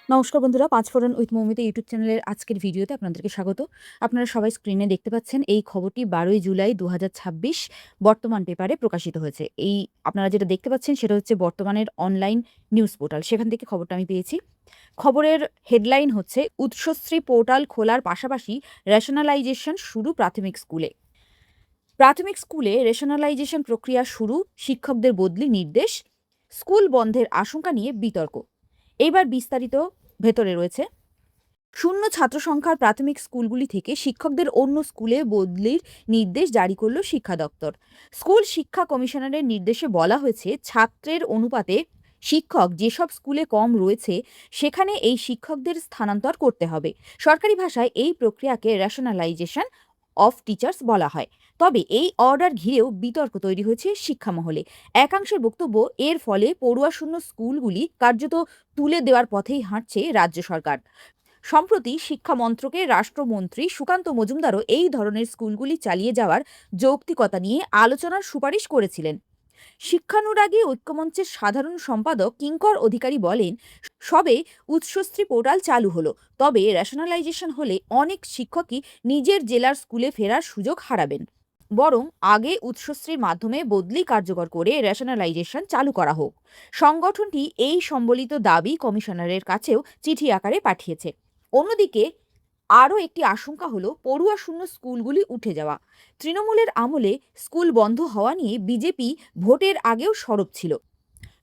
নমস্কার বন্ধুরা, পাঁচফোড়ন with Moumita YouTube চ্যানেলের আজকের ভিডিওতে আপনাদেরকে স্বাগত। আপনারা সবাই স্ক্রিনে দেখতে পাচ্ছেন এই খবরটি 12ই জুলাই 2026 বর্তমান পেপারে প্রকাশিত হয়েছে। আপনারা যেটা দেখতে পাচ্ছেন সেটা হচ্ছে বর্তমানের অনলাইন নিউজ পোর্টাল, সেখান থেকে খবরটা আমি পেয়েছি। খবরের হেডলাইন হচ্ছে উৎসশ্রী পোর্টাল খোলার পাশাপাশি রেশনালাইজেশন শুরু প্রাথমিক স্কুলে। প্রাথমিক স্কুলে রেশনালাইজেশন প্রক্রিয়া শুরু, শিক্ষকদের বদলি নির্দেশ, স্কুল বন্ধের আশঙ্কা নিয়ে বিতর্ক। এইবার বিস্তারিত ভেতরে রয়েছে। শূন্য ছাত্র সংখ্যার প্রাথমিক স্কুলগুলি থেকে শিক্ষকদের অন্য স্কুলে বদলির নির্দেশ জারি করল শিক্ষা দপ্তর। স্কুল শিক্ষা কমিশনারের নির্দেশে বলা হয়েছে, ছাত্রের অনুপাতে শিক্ষক যেসব স্কুলে কম রয়েছে সেখানে এই শিক্ষকদের স্থানান্তর করতে হবে। সরকারি ভাষায় এই প্রক্রিয়াকে রেশনালাইজেশন অফ টিচার্স বলা হয়। তবে এই অর্ডার ঘিরেও বিতর্ক তৈরি হয়েছে শিক্ষা মহলে। একাংশের বক্তব্য, এর ফলে পড়ুয়াশূন্য স্কুলগুলি কার্যত তুলে দেওয়ার পথেই হাঁটছে রাজ্য সরকার। সম্প্রতি শিক্ষা মন্ত্রকের রাষ্ট্রমন্ত্রী সুকান্ত মজুমদারও এই ধরনের স্কুলগুলি চালিয়ে যাওয়ার যৌক্তিকতা নিয়ে আলোচনার সুপারিশ করেছিলেন। শিক্ষানুরাগী ঐক্যমঞ্চের সাধারণ সম্পাদক কিঙ্কর অধিকারী বলেন, সবে উৎসশ্রী পোর্টাল চালু হলো, তবে রেশনালাইজেশন হলে অনেক শিক্ষকই নিজের জেলার স্কুলে ফেরার সুযোগ হারাবেন। বরং আগে উৎসশ্রীর মাধ্যমে বদলি কার্যকর করে রেশনালাইজেশন চালু করা হোক। সংগঠনটি এই সম্বলিত দাবি কমিশনারের কাছেও চিঠি আকারে পাঠিয়েছে। অন্যদিকে আরও একটি আশঙ্কা হলো পড়ুয়া শূন্য স্কুলগুলি উঠে যাওয়া। তৃণমূলের আমলে স্কুল বন্ধ হওয়া নিয়ে বিজেপি ভোটের আগেও সরব ছিল।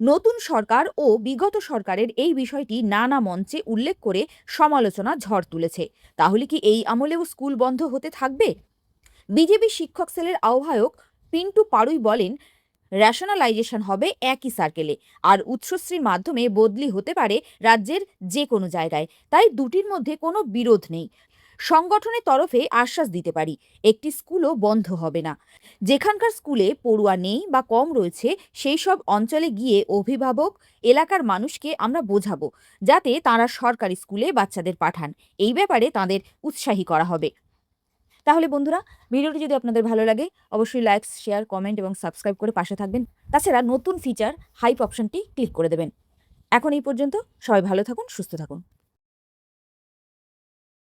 নতুন সরকার ও বিগত সরকারের এই বিষয়টি নানা মঞ্চে উল্লেখ করে সমালোচনা ঝড় তুলেছে। তাহলে কি এই আমলেও স্কুল বন্ধ হতে থাকবে? বিজেপি শিক্ষক সেলের আহ্বায়ক পিন্টু পাড়ুই বলেন, রেশনালাইজেশন হবে একই সার্কেলে, আর উৎসশ্রীর মাধ্যমে বদলি হতে পারে রাজ্যের যে কোনো জায়গায়, তাই দুটির মধ্যে কোনো বিরোধ নেই। সংগঠনের তরফে আশ্বাস দিতে পারি, একটি স্কুলও বন্ধ হবে না। যেখানকার স্কুলে পড়ুয়া নেই বা কম রয়েছে সেই সব অঞ্চলে গিয়ে অভিভাবক, এলাকার মানুষকে আমরা বোঝাবো যাতে তাঁরা সরকারি স্কুলে বাচ্চাদের পাঠান। এই ব্যাপারে তাঁদের উৎসাহী করা হবে। তাহলে বন্ধুরা, ভিডিওটি যদি আপনাদের ভালো লাগে অবশ্যই লাইক, শেয়ার, কমেন্ট এবং সাবস্ক্রাইব করে পাশে থাকবেন। তাছাড়া নতুন ফিচার হাইপ অপশনটি ক্লিক করে দেবেন। এখন এই পর্যন্ত, সবাই ভালো থাকুন, সুস্থ থাকুন।